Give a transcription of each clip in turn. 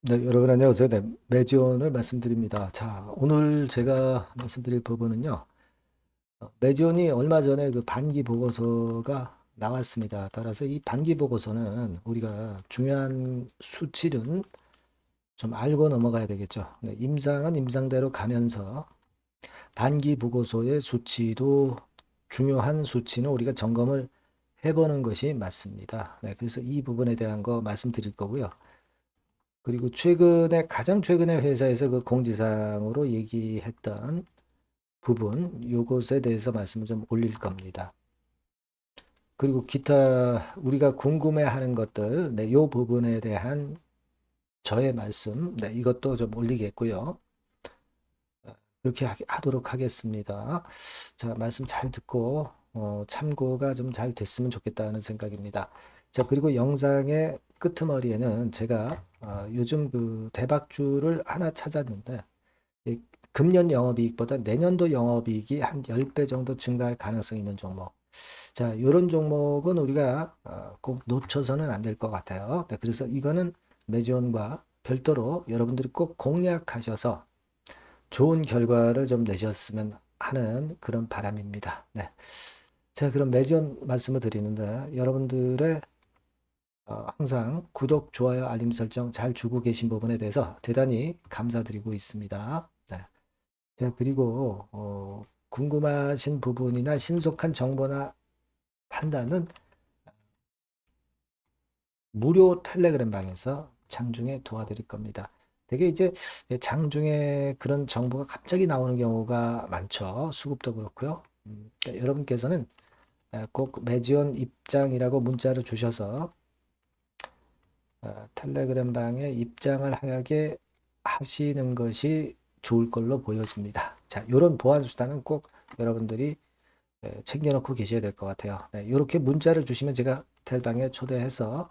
네, 여러분 안녕하세요. 네, 매지온을 말씀드립니다. 자, 오늘 제가 말씀드릴 부분은요. 매지온이 얼마 전에 그 반기 보고서가 나왔습니다. 따라서 이 반기 보고서는 우리가 중요한 수치는 좀 알고 넘어가야 되겠죠. 네, 임상은 임상대로 가면서 반기 보고서의 수치도 중요한 수치는 우리가 점검을 해보는 것이 맞습니다. 네, 그래서 이 부분에 대한 거 말씀드릴 거고요. 그리고 가장 최근에 회사에서 그 공지사항으로 얘기했던 부분, 요것에 대해서 말씀을 좀 올릴 겁니다. 그리고 기타 우리가 궁금해하는 것들, 네, 요 부분에 대한 저의 말씀, 네, 이것도 좀 올리겠고요. 그렇게 하도록 하겠습니다. 자, 말씀 잘 듣고 참고가 좀 잘 됐으면 좋겠다는 생각입니다. 자, 그리고 영상의 끄트머리에는 제가 요즘 그 대박주를 하나 찾았는데 이 금년 영업이익보다 내년도 영업이익이 한 10배 정도 증가할 가능성이 있는 종목. 자, 이런 종목은 우리가 꼭 놓쳐서는 안 될 것 같아요. 네, 그래서 이거는 매지원과 별도로 여러분들이 꼭 공략하셔서 좋은 결과를 좀 내셨으면 하는 그런 바람입니다. 네. 자, 그럼 매지원 말씀을 드리는데 여러분들의 항상 구독, 좋아요, 알림 설정 잘 주고 계신 부분에 대해서 대단히 감사드리고 있습니다. 네. 자, 그리고 궁금하신 부분이나 신속한 정보나 판단은 무료 텔레그램 방에서 장중에 도와드릴 겁니다. 되게 이제 장중에 그런 정보가 갑자기 나오는 경우가 많죠. 수급도 그렇고요. 그러니까 여러분께서는 꼭 매지원 입장이라고 문자를 주셔서 텔레그램 방에 입장을 하게 하시는 것이 좋을 걸로 보여집니다. 자, 이런 보안 수단은 꼭 여러분들이 챙겨놓고 계셔야 될 것 같아요. 네, 이렇게 문자를 주시면 제가 텔방에 초대해서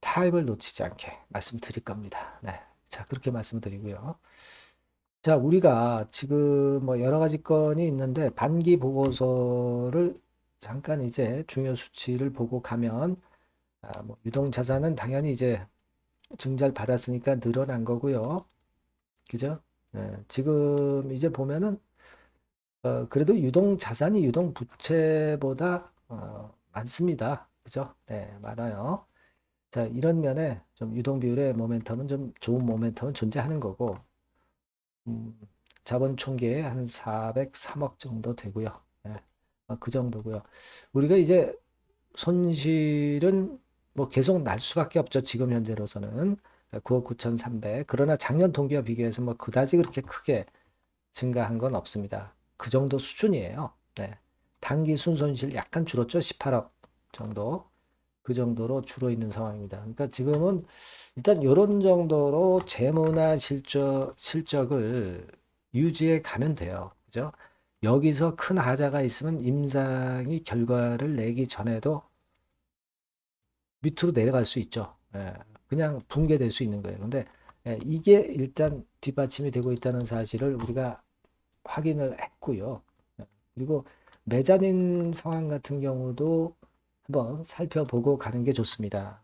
타입을 놓치지 않게 말씀드릴 겁니다. 네, 자, 그렇게 말씀드리고요. 자, 우리가 지금 뭐 여러 가지 건이 있는데 반기 보고서를 잠깐 이제 중요 수치를 보고 가면 뭐 유동 자산은 당연히 이제 증자를 받았으니까 늘어난 거고요. 그죠? 네, 지금 이제 보면은 그래도 유동 자산이 유동 부채보다 많습니다. 그죠? 네, 많아요. 자, 이런 면에 좀 유동 비율의 모멘텀은 좀 좋은 모멘텀은 존재하는 거고, 음, 자본 총계에 한 403억 정도 되고요. 네, 그 정도고요. 우리가 이제 손실은 뭐 계속 날 수밖에 없죠. 지금 현재로서는 9억 9,300. 그러나 작년 동기와 비교해서 뭐 그다지 그렇게 크게 증가한 건 없습니다. 그 정도 수준이에요. 네. 단기 순손실 약간 줄었죠. 18억 정도. 그 정도로 줄어 있는 상황입니다. 그러니까 지금은 일단 이런 정도로 재무나 실적을 유지해 가면 돼요. 그죠? 여기서 큰 하자가 있으면 임상이 결과를 내기 전에도 밑으로 내려갈 수 있죠. 예, 그냥 붕괴될 수 있는 거예요. 근데 이게 일단 뒷받침이 되고 있다는 사실을 우리가 확인을 했고요. 그리고 메자닌 상황 같은 경우도 한번 살펴보고 가는 게 좋습니다.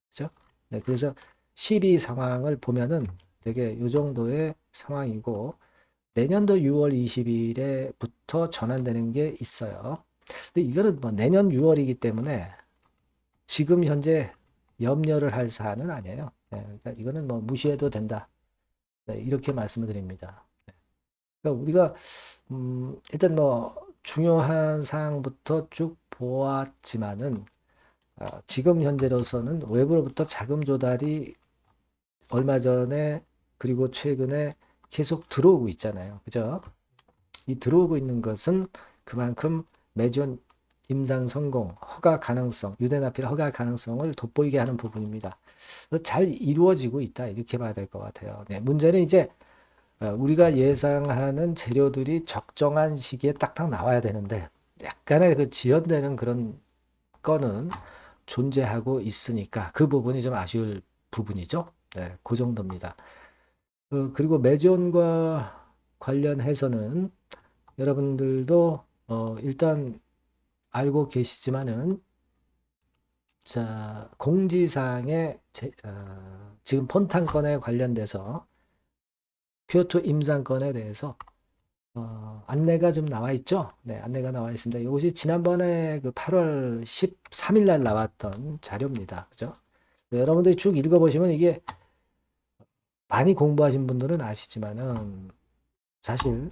그죠? 네, 그래서 12 상황을 보면은 되게 요 정도의 상황이고 내년도 6월 20일에부터 전환되는 게 있어요. 근데 이거는 뭐 내년 6월이기 때문에 지금 현재 염려를 할 사안은 아니에요. 네, 그러니까 이거는 뭐 무시해도 된다. 네, 이렇게 말씀을 드립니다. 그러니까 우리가 일단 뭐 중요한 사항부터 쭉 보았지만은 지금 현재로서는 외부로부터 자금 조달이 얼마 전에 그리고 최근에 계속 들어오고 있잖아요. 그죠? 이 들어오고 있는 것은 그만큼 매년 임상 성공, 허가 가능성, 유대나필 허가 가능성을 돋보이게 하는 부분입니다. 잘 이루어지고 있다 이렇게 봐야 될 것 같아요. 네, 문제는 이제 우리가 예상하는 재료들이 적정한 시기에 딱딱 나와야 되는데 약간의 그 지연되는 그런 건은 존재하고 있으니까 그 부분이 좀 아쉬울 부분이죠. 네, 그 정도입니다. 그리고 매존과 관련해서는 여러분들도 일단 알고 계시지만은 자, 공지사항에 지금 폰탄 건에 관련돼서 큐어투 임상건에 대해서 안내가 좀 나와 있죠? 네, 안내가 나와 있습니다. 이것이 지난번에 그 8월 13일 날 나왔던 자료입니다. 그죠? 여러분들이 쭉 읽어보시면 이게 많이 공부하신 분들은 아시지만은 사실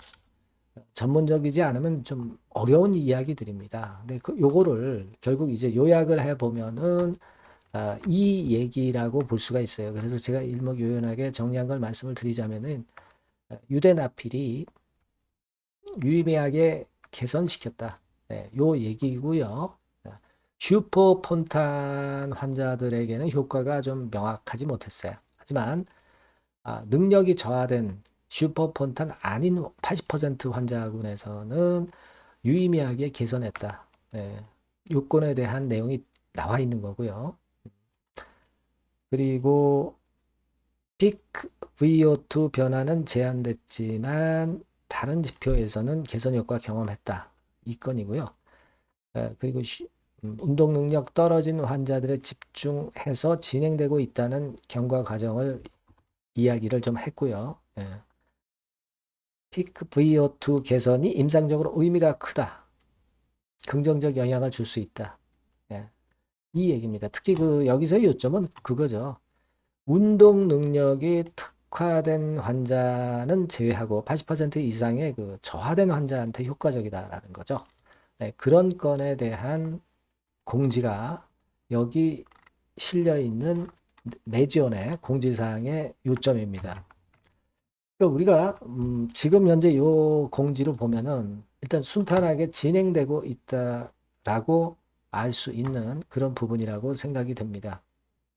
전문적이지 않으면 좀 어려운 이야기들입니다. 근데 요거를 결국 이제 요약을 해 보면은 이 얘기라고 볼 수가 있어요. 그래서 제가 일목요연하게 정리한 걸 말씀을 드리자면은 유대나필이 유의미하게 개선시켰다. 네, 요 얘기고요. 슈퍼폰탄 환자들에게는 효과가 좀 명확하지 못했어요. 하지만 능력이 저하된 슈퍼폰탄 아닌 80% 환자군에서는 유의미하게 개선했다. 네, 요건에 대한 내용이 나와 있는 거고요. 그리고 피크 VO2 변화는 제한됐지만 다른 지표에서는 개선 효과 경험했다. 이 건이고요. 그리고 운동 능력 떨어진 환자들에 집중해서 진행되고 있다는 경과 과정을 이야기를 좀 했고요. 피크 VO2 개선이 임상적으로 의미가 크다. 긍정적 영향을 줄 수 있다. 이 얘기입니다. 특히 여기서 요점은 그거죠. 운동 능력이 특화된 환자는 제외하고 80% 이상의 저하된 환자한테 효과적이다라는 거죠. 네, 그런 건에 대한 공지가 여기 실려 있는 매지온의 공지사항의 요점입니다. 그러니까 우리가 지금 현재 요 공지로 보면은 일단 순탄하게 진행되고 있다라고 알 수 있는 그런 부분이라고 생각이 됩니다.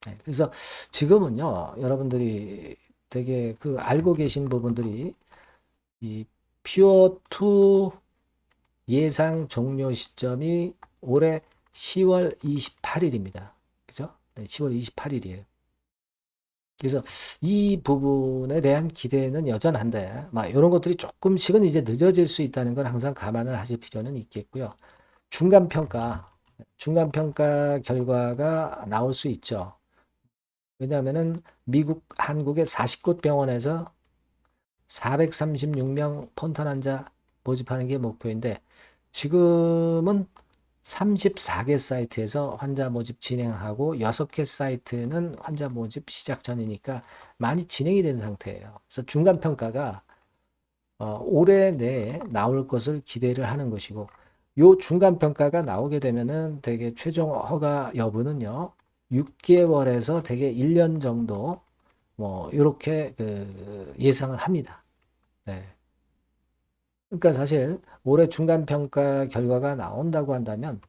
네, 그래서 지금은요, 여러분들이 되게 알고 계신 부분들이 이 퓨어 2 예상 종료 시점이 올해 10월 28일입니다. 그죠? 네, 10월 28일이에요. 그래서 이 부분에 대한 기대는 여전한데, 이런 것들이 조금씩은 이제 늦어질 수 있다는 건 항상 감안을 하실 필요는 있겠고요. 중간평가 결과가 나올 수 있죠. 왜냐하면은 한국의 40곳 병원에서 436명 폰탄 환자 모집하는 게 목표인데 지금은 34개 사이트에서 환자 모집 진행하고 6개 사이트는 환자 모집 시작 전이니까 많이 진행이 된 상태예요. 그래서 중간 평가가 올해 내에 나올 것을 기대를 하는 것이고 요 중간 평가가 나오게 되면은 되게 최종 허가 여부는요. 6개월에서 되게 1년 정도 이렇게 예상을 합니다. 네. 그러니까 사실 올해 중간 평가 결과가 나온다고 한다면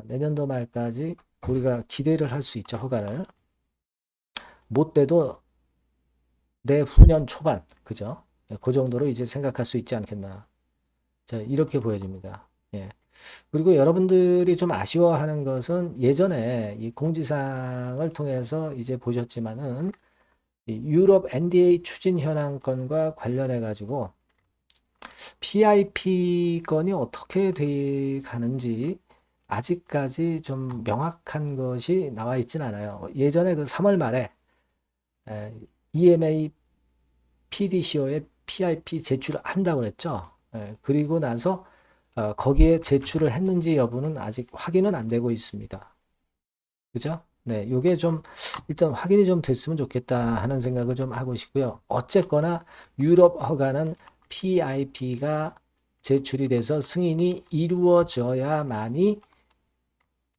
내년도 말까지 우리가 기대를 할 수 있죠. 허가를 못 돼도 내후년 초반 그죠? 네, 그 정도로 이제 생각할 수 있지 않겠나. 자, 이렇게 보여집니다. 예. 그리고 여러분들이 좀 아쉬워하는 것은 예전에 이 공지사항을 통해서 이제 보셨지만은 이 유럽 NDA 추진 현황 건과 관련해 가지고 PIP 건이 어떻게 돼 가는지 아직까지 좀 명확한 것이 나와 있진 않아요. 예전에 3월 말에 EMA PDCO에 PIP 제출을 한다고 그랬죠. 그리고 나서 거기에 제출을 했는지 여부는 아직 확인은 안 되고 있습니다. 그죠? 네, 요게 좀 일단 확인이 좀 됐으면 좋겠다 하는 생각을 좀 하고 싶고요. 어쨌거나 유럽 허가는 PIP가 제출이 돼서 승인이 이루어져야만이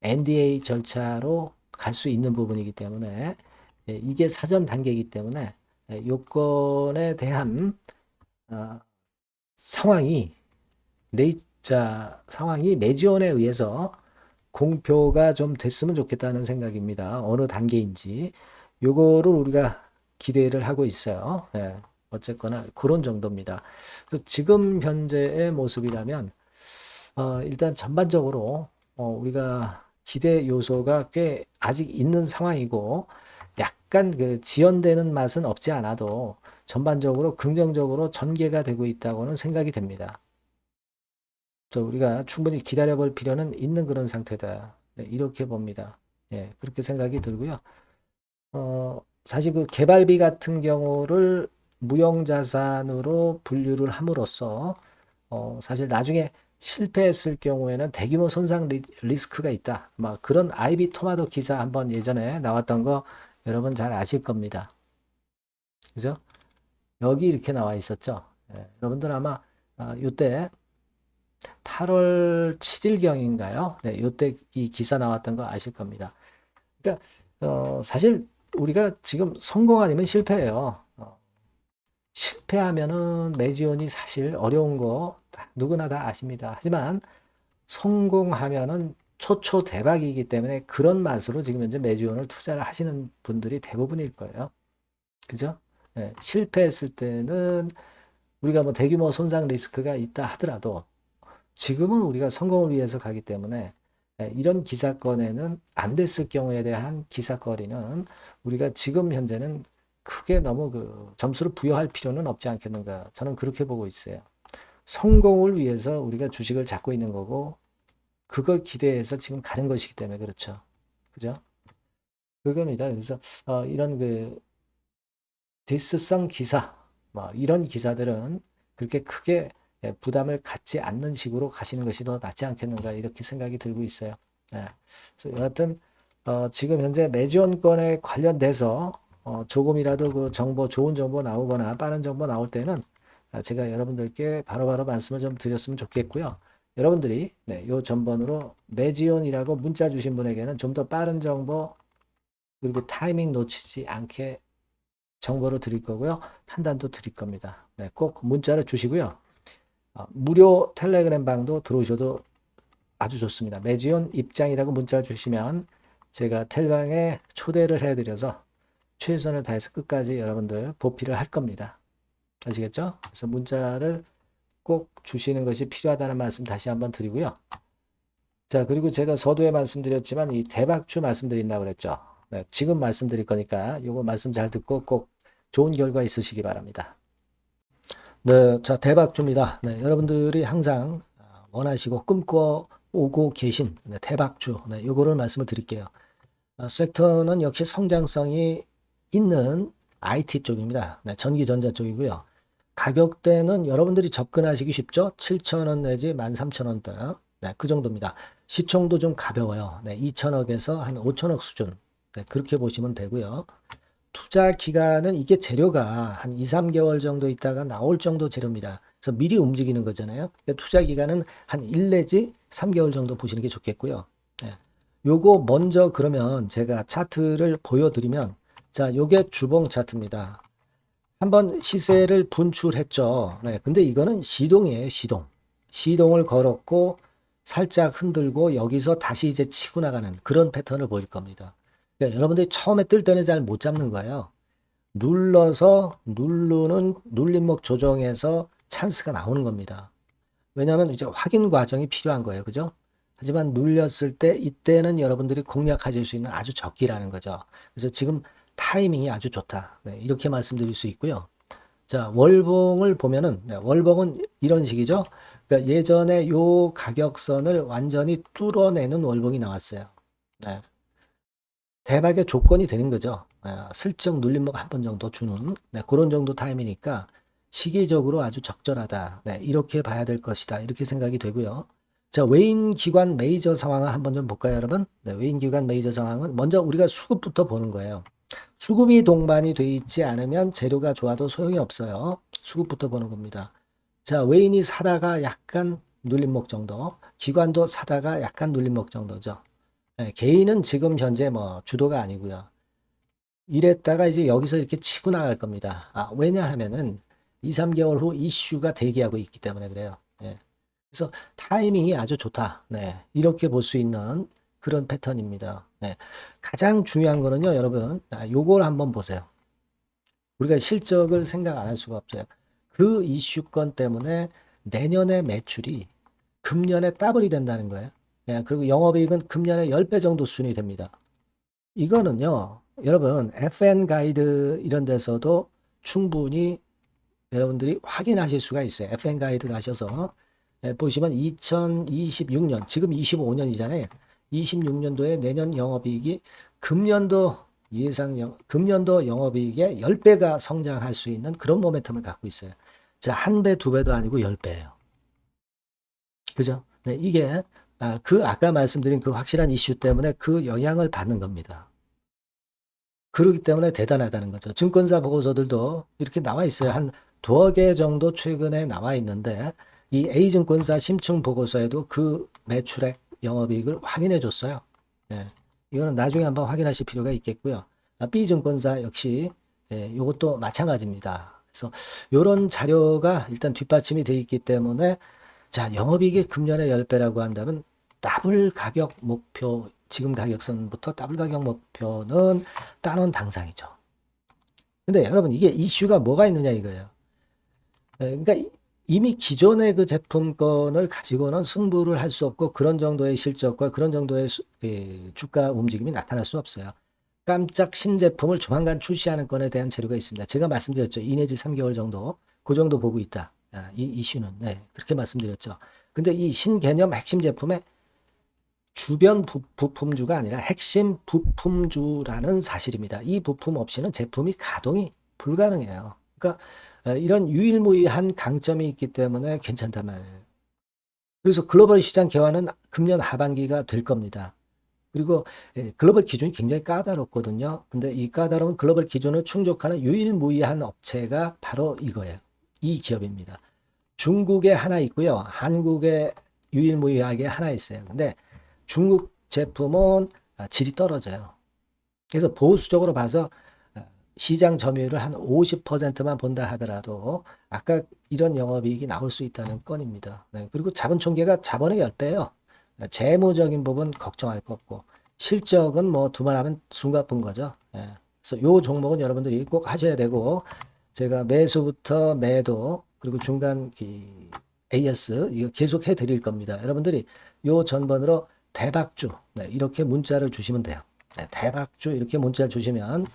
NDA 절차로 갈 수 있는 부분이기 때문에 이게 사전 단계이기 때문에 요건에 대한 상황이 상황이 매지원에 의해서 공표가 좀 됐으면 좋겠다는 생각입니다. 어느 단계인지 요거를 우리가 기대를 하고 있어요. 네, 어쨌거나 그런 정도입니다. 그래서 지금 현재의 모습이라면 일단 전반적으로 우리가 기대 요소가 꽤 아직 있는 상황이고 약간 지연되는 맛은 없지 않아도 전반적으로 긍정적으로 전개가 되고 있다고는 생각이 됩니다. 그래서 우리가 충분히 기다려 볼 필요는 있는 그런 상태다. 네, 이렇게 봅니다. 예, 그렇게 생각이 들고요. 사실 그 개발비 같은 경우를 무형자산으로 분류를 함으로써 사실 나중에 실패했을 경우에는 대규모 손상 리스크가 있다. 막 그런 아이비 토마토 기사 한번 예전에 나왔던 거 여러분 잘 아실 겁니다. 그죠? 여기 이렇게 나와 있었죠. 예, 여러분들 아마 요때 8월 7일경인가요? 네, 요때 이 기사 나왔던 거 아실 겁니다. 그러니까 사실 우리가 지금 성공 아니면 실패예요. 실패하면은 매지온이 사실 어려운 거 누구나 다 아십니다. 하지만 성공하면은 초초 대박이기 때문에 그런 맛으로 지금 현재 매지온을 투자를 하시는 분들이 대부분일 거예요. 그죠? 예, 실패했을 때는 우리가 뭐 대규모 손상 리스크가 있다 하더라도 지금은 우리가 성공을 위해서 가기 때문에 이런 기사건에는 안 됐을 경우에 대한 기사거리는 우리가 지금 현재는 크게 너무 그 점수를 부여할 필요는 없지 않겠는가. 저는 그렇게 보고 있어요. 성공을 위해서 우리가 주식을 잡고 있는 거고 그걸 기대해서 지금 가는 것이기 때문에 그렇죠. 그죠? 그겁니다. 그래서 이런 그 디스성 기사 뭐 이런 기사들은 그렇게 크게 부담을 갖지 않는 식으로 가시는 것이 더 낫지 않겠는가 이렇게 생각이 들고 있어요. 예. 그래서 여하튼 지금 현재 매지원권에 관련돼서 조금이라도 그 정보 좋은 정보 나오거나 빠른 정보 나올 때는 제가 여러분들께 바로바로 말씀을 좀 드렸으면 좋겠고요. 여러분들이 네, 요 전번으로 매지온이라고 문자 주신 분에게는 좀 더 빠른 정보 그리고 타이밍 놓치지 않게 정보를 드릴 거고요. 판단도 드릴 겁니다. 네, 꼭 문자를 주시고요. 무료 텔레그램 방도 들어오셔도 아주 좋습니다. 매지온 입장이라고 문자 주시면 제가 텔방에 초대를 해드려서 최선을 다해서 끝까지 여러분들 보필을 할 겁니다. 아시겠죠? 그래서 문자를 꼭 주시는 것이 필요하다는 말씀 다시 한번 드리고요. 자, 그리고 제가 서두에 말씀드렸지만 이 대박주 말씀드린다고 그랬죠. 네, 지금 말씀드릴 거니까 요거 말씀 잘 듣고 꼭 좋은 결과 있으시기 바랍니다. 네, 자, 대박주입니다. 네, 여러분들이 항상 원하시고 꿈꿔오고 계신 대박주, 네, 요거를 말씀을 드릴게요. 섹터는 역시 성장성이 있는 IT 쪽입니다. 네, 전기전자 쪽이고요. 가격대는 여러분들이 접근하시기 쉽죠? 7,000원 내지 13,000원대. 네, 그 정도입니다. 시총도 좀 가벼워요. 네, 2천억에서 한 5천억 수준. 네, 그렇게 보시면 되고요. 투자 기간은 이게 재료가 한 2, 3개월 정도 있다가 나올 정도 재료입니다. 그래서 미리 움직이는 거잖아요. 투자 기간은 한 1 내지 3개월 정도 보시는 게 좋겠고요. 네. 요거 먼저 그러면 제가 차트를 보여드리면 자, 요게 주봉 차트입니다. 한번 시세를 분출했죠. 네, 근데 이거는 시동이에요, 시동. 시동을 걸었고 살짝 흔들고 여기서 다시 이제 치고 나가는 그런 패턴을 보일 겁니다. 그러니까 여러분들이 처음에 뜰 때는 잘 못 잡는 거예요. 눌러서 누르는 눌림목 조정에서 찬스가 나오는 겁니다. 왜냐하면 이제 확인 과정이 필요한 거예요. 그죠? 하지만 눌렸을 때 이때는 여러분들이 공략하실 수 있는 아주 적기라는 거죠. 그래서 지금 타이밍이 아주 좋다. 네, 이렇게 말씀드릴 수 있고요. 자, 월봉을 보면은 네, 월봉은 이런 식이죠. 그러니까 예전에 요 가격선을 완전히 뚫어내는 월봉이 나왔어요. 네. 대박의 조건이 되는 거죠. 슬쩍 눌림목 한 번 정도 주는 네, 그런 정도 타임이니까 시기적으로 아주 적절하다. 네, 이렇게 봐야 될 것이다. 이렇게 생각이 되고요. 자, 외인 기관 메이저 상황을 한번 좀 볼까요, 여러분? 네, 외인 기관 메이저 상황은 먼저 우리가 수급부터 보는 거예요. 수급이 동반이 돼 있지 않으면 재료가 좋아도 소용이 없어요. 수급부터 보는 겁니다. 자, 외인이 사다가 약간 눌림목 정도, 기관도 사다가 약간 눌림목 정도죠. 네, 개인은 지금 현재 뭐 주도가 아니고요. 이랬다가 이제 여기서 이렇게 치고 나갈 겁니다. 왜냐하면은 2, 3개월 후 이슈가 대기하고 있기 때문에 그래요. 네. 그래서 타이밍이 아주 좋다. 네. 이렇게 볼 수 있는 그런 패턴입니다. 네. 가장 중요한 거는요, 여러분. 요걸 한번 보세요. 우리가 실적을 생각 안 할 수가 없어요. 그 이슈건 때문에 내년의 매출이 금년에 더블이 된다는 거예요. 예, 그리고 영업이익은 금년에 10배 정도 수준이 됩니다. 이거는요, 여러분, FN 가이드 이런 데서도 충분히 여러분들이 확인하실 수가 있어요. FN 가이드 가셔서 보시면 2026년, 지금 25년이잖아요. 26년도에 내년 영업이익이 금년도 영업이익의 10배가 성장할 수 있는 그런 모멘텀을 갖고 있어요. 자, 한 배, 두 배도 아니고 10배예요. 그죠? 네, 이게 아까 말씀드린 그 확실한 이슈 때문에 그 영향을 받는 겁니다. 그렇기 때문에 대단하다는 거죠. 증권사 보고서들도 이렇게 나와 있어요. 한 두어 개 정도 최근에 나와 있는데 이 A증권사 심층 보고서에도 그 매출액 영업이익을 확인해 줬어요. 예, 이거는 나중에 한번 확인하실 필요가 있겠고요. B증권사 역시 이것도 마찬가지입니다. 그래서 이런 자료가 일단 뒷받침이 되어 있기 때문에 자, 영업이익이 금년에 10배라고 한다면 더블 가격 목표, 지금 가격선부터 더블 가격 목표는 따놓은 당상이죠. 근데 여러분 이게 이슈가 뭐가 있느냐 이거예요. 그러니까 이미 기존의 그 제품권을 가지고는 승부를 할 수 없고 그런 정도의 실적과 그런 정도의 주가 움직임이 나타날 수 없어요. 깜짝 신제품을 조만간 출시하는 건에 대한 재료가 있습니다. 제가 말씀드렸죠. 2 내지 3개월 정도, 그 정도 보고 있다. 이 이슈는. 네, 그렇게 말씀드렸죠. 근데 이 신개념 핵심 제품의 주변 부품주가 아니라 핵심 부품주라는 사실입니다. 이 부품 없이는 제품이 가동이 불가능해요. 그러니까 이런 유일무이한 강점이 있기 때문에 괜찮단 말이에요. 그래서 글로벌 시장 개화는 금년 하반기가 될 겁니다. 그리고 글로벌 기준이 굉장히 까다롭거든요. 근데 이 까다로운 글로벌 기준을 충족하는 유일무이한 업체가 바로 이거예요. 이 기업입니다. 중국에 하나 있고요. 한국에 유일무이하게 하나 있어요. 근데 중국 제품은 질이 떨어져요. 그래서 보수적으로 봐서 시장 점유율을 한 50%만 본다 하더라도 아까 이런 영업이익이 나올 수 있다는 건입니다. 네, 그리고 자본 총계가 자본의 10배예요. 재무적인 부분 걱정할 거 없고 실적은 뭐 두말하면 숨가쁜 거죠. 네, 그래서 요 종목은 여러분들이 꼭 하셔야 되고 제가 매수부터 매도 그리고 중간 AS 이거 계속 해 드릴 겁니다. 여러분들이 요 전번으로 대박주 네, 이렇게 문자를 주시면 돼요. 네, 대박주 이렇게 문자 주시면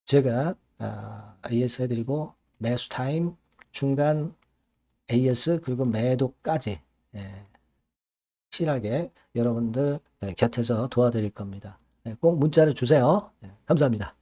제가 AS 해드리고 매수 타임 중간 AS 그리고 매도까지 확실하게 여러분들 곁에서 도와드릴 겁니다. 꼭 문자를 주세요. 감사합니다.